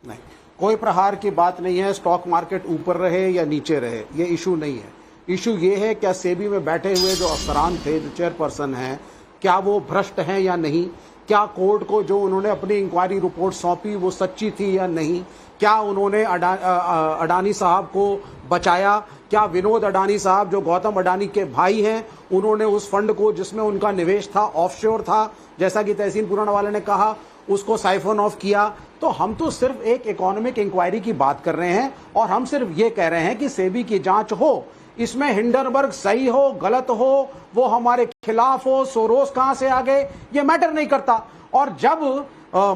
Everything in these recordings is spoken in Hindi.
नहीं, कोई प्रहार की बात नहीं है। स्टॉक मार्केट ऊपर रहे या नीचे रहे, ये इशू नहीं है। इशू ये है क्या सेबी में बैठे हुए जो अफसरान थे, जो चेयरपर्सन हैं, क्या वो भ्रष्ट हैं या नहीं? क्या कोर्ट को जो उन्होंने अपनी इंक्वायरी रिपोर्ट सौंपी वो सच्ची थी या नहीं? क्या उन्होंने अडानी साहब को बचाया? क्या विनोद अडानी साहब जो गौतम अडानी के भाई हैं, उन्होंने उस फंड को जिसमें उनका निवेश था, ऑफशोर था, जैसा कि तहसीन पुराना वाले ने कहा, उसको साइफन ऑफ किया? तो हम तो सिर्फ एक इकोनॉमिक इंक्वायरी की बात कर रहे हैं और हम सिर्फ ये कह रहे हैं कि सेबी की जांच हो। इसमें हिंडनबर्ग सही हो गलत हो, वो हमारे खिलाफ हो, सोरोस कहां से आ गए, ये मैटर नहीं करता। और जब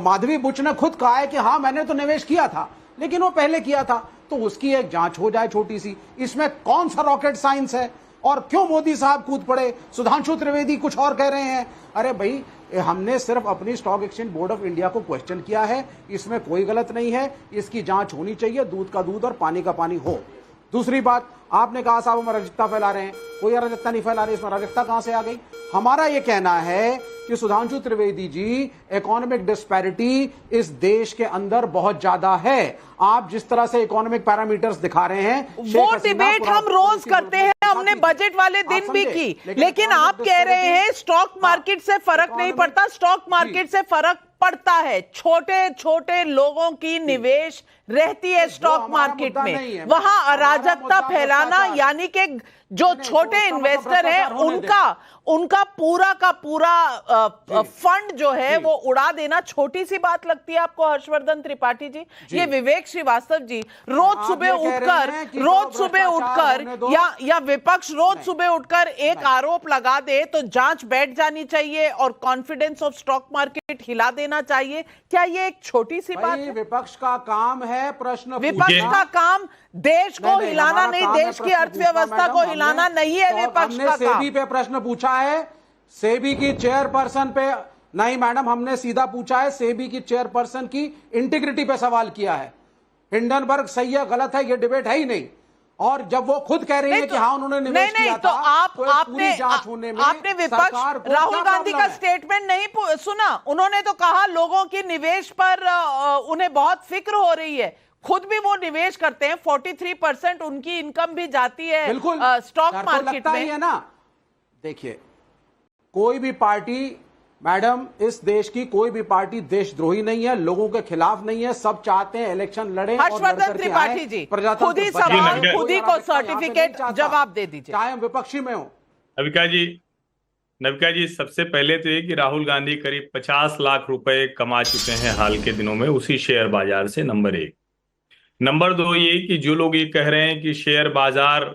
माधवी बुच ने खुद कहा है कि हाँ मैंने तो निवेश किया था, लेकिन वो पहले किया था, तो उसकी एक जांच हो जाए छोटी सी। इसमें कौन सा रॉकेट साइंस है? और क्यों मोदी साहब कूद पड़े? सुधांशु त्रिवेदी कुछ और कह रहे हैं। अरे भाई, हमने सिर्फ अपनी stock exchange board of India को क्वेश्चन किया है, इसमें कोई गलत नहीं है। इसकी जांच होनी चाहिए, दूध का दूध और पानी का पानी हो। दूसरी बात, आपने कहा साहब हम अराजकता फैला रहे हैं। कोई अराजकता नहीं फैला रहे, इसमें अराजकता कहां से आ गई? हमारा यह कहना है कि सुधांशु त्रिवेदी जी, इकोनॉमिक डिस्पैरिटी इस देश के अंदर बहुत ज्यादा है। आप जिस तरह से इकोनॉमिक पैरामीटर्स दिखा रहे हैं, वो डिबेट हम रोज करते हैं, हमने बजट वाले दिन भी की, लेकिन आप कह रहे हैं स्टॉक मार्केट से फर्क नहीं पड़ता। स्टॉक मार्केट से फर्क पड़ता है। छोटे छोटे लोगों की निवेश रहती है स्टॉक मार्केट में, वहां अराजकता फैलाना, यानी कि जो छोटे इन्वेस्टर हैं उनका पूरा का पूरा फंड जो है वो उड़ा देना छोटी सी बात लगती है आपको हर्षवर्धन त्रिपाठी जी? ये विवेक श्रीवास्तव जी रोज सुबह उठकर या विपक्ष रोज सुबह उठकर एक आरोप लगा दे तो जांच बैठ जानी चाहिए और कॉन्फिडेंस ऑफ स्टॉक मार्केट हिला देना चाहिए। क्या ये एक छोटी सी बात है? विपक्ष का काम है प्रश्न, विपक्ष का काम देश को हिलाना नहीं, देश की अर्थव्यवस्था को हिलाना नहीं है विपक्ष का काम। सेबी पे प्रश्न पूछा है, सेबी की चेयरपर्सन पे नहीं मैडम, हमने सीधा पूछा है, सेबी की चेयरपर्सन की इंटीग्रिटी पे सवाल किया है। हिंडनबर्ग सही है गलत है ये डिबेट है ही नहीं। और जब वो खुद कह रही है कि हाँ उन्होंने निवेश किया तो था, आपने विपक्ष राहुल गांधी का स्टेटमेंट नहीं सुना? उन्होंने तो कहा लोगों की निवेश पर उन्हें बहुत फिक्र हो रही है। खुद भी वो निवेश करते हैं, 43% उनकी इनकम भी जाती है स्टॉक मार्केट में। है ना, देखिए कोई भी पार्टी मैडम, इस देश की कोई भी पार्टी देशद्रोही नहीं है, लोगों के खिलाफ नहीं है। सब चाहते हैं इलेक्शन लड़े। हर्षवर्धन त्रिपाठी जी खुद ही सवाल, खुद ही को सर्टिफिकेट जवाब दे दीजिए, चाहे हम विपक्षी में हो। नविका जी, सबसे पहले तो ये कि राहुल गांधी करीब 50 लाख रुपए कमा चुके हैं हाल के दिनों में उसी शेयर बाजार से, नंबर 1। नंबर 2 ये कि जो लोग ये कह रहे हैं कि शेयर बाजार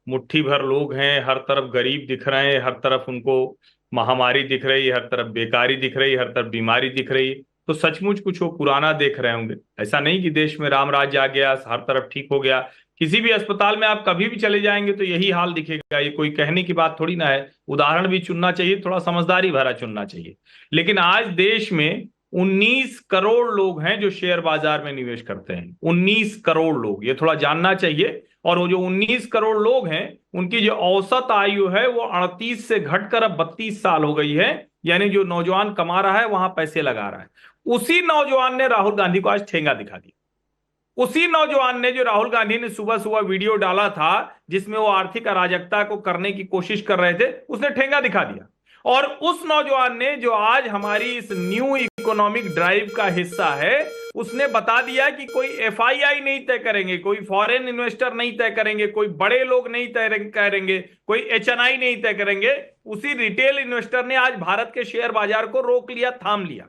मुट्ठी भर लोग हैं, हर तरफ गरीब दिख रहे हैं, हर तरफ उनको महामारी दिख रही, हर तरफ बेकारी दिख रही, हर तरफ बीमारी दिख रही, तो सचमुच कुछ वो पुराना देख रहे होंगे। ऐसा नहीं कि देश में राम राज्य आ गया, हर तरफ ठीक हो गया। किसी भी अस्पताल में आप कभी भी चले जाएंगे तो यही हाल दिखेगा। ये कोई कहने की बात थोड़ी ना है, उदाहरण भी चुनना चाहिए, थोड़ा समझदारी भरा चुनना चाहिए। लेकिन आज देश में 19 करोड़ लोग हैं जो शेयर बाजार में निवेश करते हैं। 19 करोड़ लोग, ये थोड़ा जानना चाहिए। और वो जो 19 करोड़ लोग हैं उनकी जो औसत आयु है वो 38 से घटकर अब 32 साल हो गई है। यानी जो नौजवान कमा रहा है वहां पैसे लगा रहा है। उसी नौजवान ने राहुल गांधी को आज ठेंगा दिखा दिया। उसी नौजवान ने, जो राहुल गांधी ने सुबह सुबह वीडियो डाला था जिसमें वो आर्थिक अराजकता को करने की कोशिश कर रहे थे, उसने ठेंगा दिखा दिया। और उस नौजवान ने, जो आज हमारी इस न्यू इकोनॉमिक ड्राइव का हिस्सा है, उसने बता दिया कि कोई एफआईआई नहीं तय करेंगे, कोई फॉरेन इन्वेस्टर नहीं तय करेंगे, कोई बड़े लोग नहीं तय करेंगे, कोई एचएनआई नहीं तय करेंगे। उसी रिटेल इन्वेस्टर ने आज भारत के शेयर बाजार को रोक लिया, थाम लिया।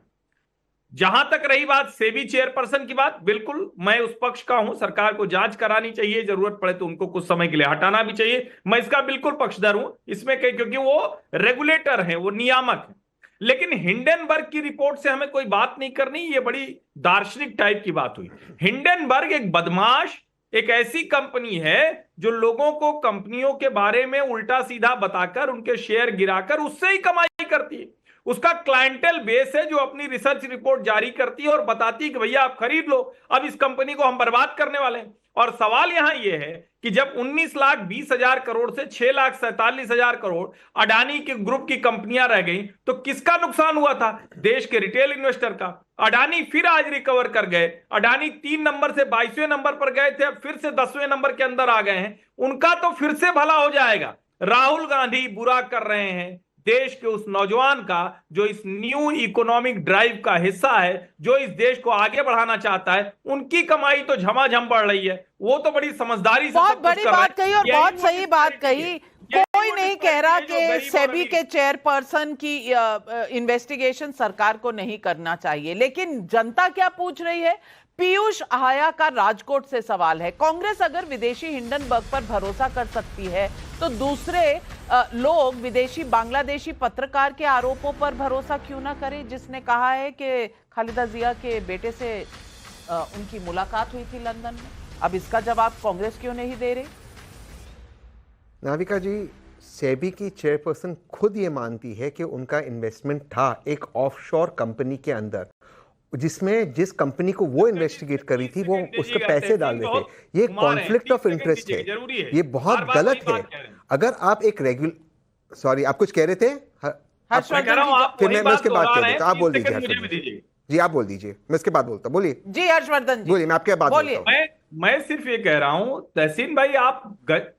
जहां तक रही बात सेबी चेयरपर्सन की बात, बिल्कुल मैं उस पक्ष का हूं, सरकार को जांच करानी चाहिए, जरूरत पड़े तो उनको कुछ समय के लिए हटाना भी चाहिए, मैं इसका बिल्कुल पक्षधर हूं इसमें, क्योंकि वो रेगुलेटर है, वो नियामक है। लेकिन हिंडनबर्ग की रिपोर्ट से हमें कोई बात नहीं करनी, ये बड़ी दार्शनिक टाइप की बात हुई। हिंडनबर्ग एक बदमाश, एक ऐसी कंपनी है जो लोगों को कंपनियों के बारे में उल्टा सीधा बताकर, उनके शेयर गिराकर उससे ही कमाई करती है। उसका क्लाइंटेल बेस है जो अपनी रिसर्च रिपोर्ट जारी करती है और बताती है कि भैया आप खरीद लो, अब इस कंपनी को हम बर्बाद करने वाले हैं। और सवाल यहां यह है कि जब 19,20,000 करोड़ से 6,47,000 करोड़ अडानी के ग्रुप की कंपनियां रह गई, तो किसका नुकसान हुआ था? देश के रिटेल इन्वेस्टर का। अडानी फिर आज रिकवर कर गए। अडानी 3 नंबर से 22वें नंबर पर गए थे, अब फिर से 10वें नंबर के अंदर आ गए हैं। उनका तो फिर से भला हो जाएगा। राहुल गांधी बुरा कर रहे हैं देश के उस नौजवान का जो इस न्यू इकोनॉमिक ड्राइव का हिस्सा है, जो इस देश को आगे बढ़ाना चाहता है। उनकी कमाई तो झमाझम बढ़ रही है, वो तो बड़ी समझदारी से बहुत बड़ी बात कही और बहुत सही बात कही। कोई नहीं कह रहा कि सेबी के चेयरपर्सन की इन्वेस्टिगेशन सरकार को नहीं करना चाहिए, लेकिन जनता क्या पूछ रही है? पीयूष आया का राजकोट से सवाल है, कांग्रेस अगर विदेशी हिंडनबर्ग पर भरोसा कर सकती है तो दूसरे लोग विदेशी बांग्लादेशी पत्रकार के आरोपों पर भरोसा क्यों ना करें, जिसने कहा है कि खालिदा जिया के बेटे से उनकी मुलाकात हुई थी लंदन में। अब इसका जवाब कांग्रेस क्यों नहीं दे रही? नाविका जी, सेबी की चेयरपर्सन खुद ये मानती है कि उनका इन्वेस्टमेंट था एक ऑफशोर कंपनी के अंदर, जिसमें जिस कंपनी को वो इन्वेस्टिगेट करी थी वो उसके पैसे डाल रहे थे। ये कॉन्फ्लिक्ट ऑफ इंटरेस्ट है, ये बहुत गलत है। अगर आप एक सॉरी, आप कुछ कह रहे थे? फिर मैं उसके बाद कह देता, आप बोल दीजिए। जी आप बोल दीजिए, मैं इसके बाद बोलता। बोलिए जी हर्षवर्धन जी, बोलिए, मैं आपके बाद बोलता हूं। मैं सिर्फ ये कह रहा हूं तहसीन भाई, आप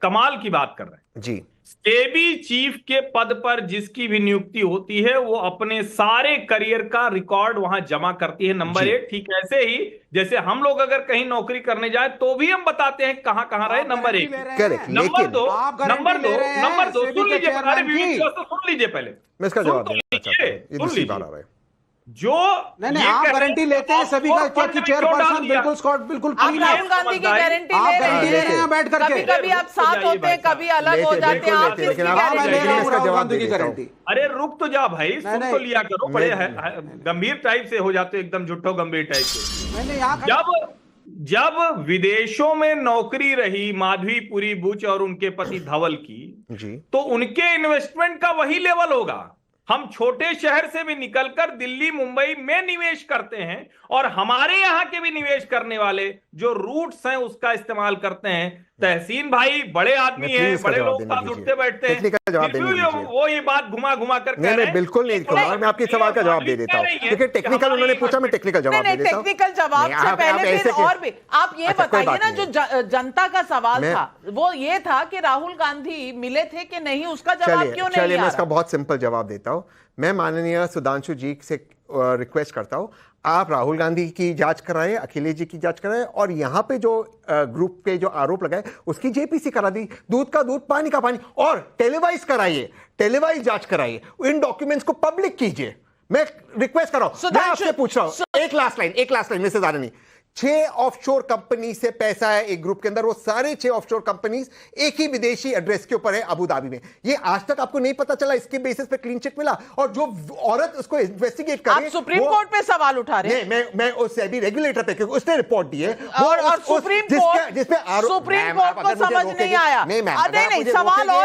कमाल की बात कर रहे हैं जी। सेबी चीफ के पद पर जिसकी भी नियुक्ति होती है वो अपने सारे करियर का रिकॉर्ड वहां जमा करती है, नंबर 1। ठीक ऐसे ही जैसे हम लोग अगर कहीं नौकरी करने जाए तो भी हम बताते हैं कहां कहां रहे, नंबर 1। नंबर दो सुन लीजिए पहले, मैं इसका जवाब देना चाहता हूं, ये दूसरी बार आ रहा है। जो नहीं आप गारंटी लेते हैं सभी का कि चेयरपर्सन बिल्कुल स्कॉट बिल्कुल क्लीन है। राहुल गांधी की गारंटी ले रहे हैं बैठ करके। कभी आप साथ होते हैं, कभी अलग हो जाते हैं। आप किसकी गारंटी? अरे रुक तो जा भाई, सुन तो लिया करो। बड़े गंभीर टाइप से हो जाते हो, एकदम झूठो गंभीर टाइप से। जब विदेशों में नौकरी रही माधवीपुरी बुच और उनके पति धवल की, तो उनके इन्वेस्टमेंट का वही लेवल होगा। हम छोटे शहर से भी निकलकर दिल्ली मुंबई में निवेश करते हैं और हमारे यहां के भी निवेश करने वाले जो रूट्स हैं उसका इस्तेमाल करते हैं। तहसीन भाई बड़े आदमी हैं, बड़े लोग साथ उठते बैठते हैं, वो ये बात घुमा घुमा कर कह रहे हैं। बिल्कुल नहीं, मैं आपके सवाल का जवाब दे देता हूं, क्योंकि टेक्निकल उन्होंने पूछा, मैं टेक्निकल जवाब दे देता हूं। टेक्निकल जवाब से पहले फिर और भी आप ये बताइए ना, जो जनता का सवाल था वो ये था कि राहुल गांधी मिले थे कि नहीं, उसका जवाब क्यों नहीं? चलिए मैं इसका बहुत सिंपल जवाब देता हूं। मैं माननीय सुधांशु जी से रिक्वेस्ट करता हूं, आप राहुल गांधी की जांच कराएं, अखिलेश जी की जांच कराएं, और यहां पे जो ग्रुप पे जो आरोप लगाए उसकी जेपीसी करा दी, दूध का दूध पानी का पानी, और टेलीवाइज कराइए, टेलीवाइज जांच कराइए, इन डॉक्यूमेंट्स को पब्लिक कीजिए। मैं रिक्वेस्ट कर रहा हूं, मैं आपसे पूछ रहा हूं, एक last line Mrs Anandi. 6 offshore company से पैसा है एक ग्रुप के अंदर, वो सारे 6 ऑफशोर कंपनीज एक ही विदेशी एड्रेस के ऊपर है, अबू धाबी में। ये आज तक आपको नहीं पता चला, इसके बेसिस पे क्लीन चिट मिला। और जो औरत उसको इन्वेस्टिगेट कर रही है, आप सुप्रीम कोर्ट पे सवाल उठा रहे हैं। मैं उस सेबी रेगुलेटर पे, क्योंकि उसने रिपोर्ट दी है, और सुप्रीम कोर्ट को समझ नहीं आया। नहीं, सवाल और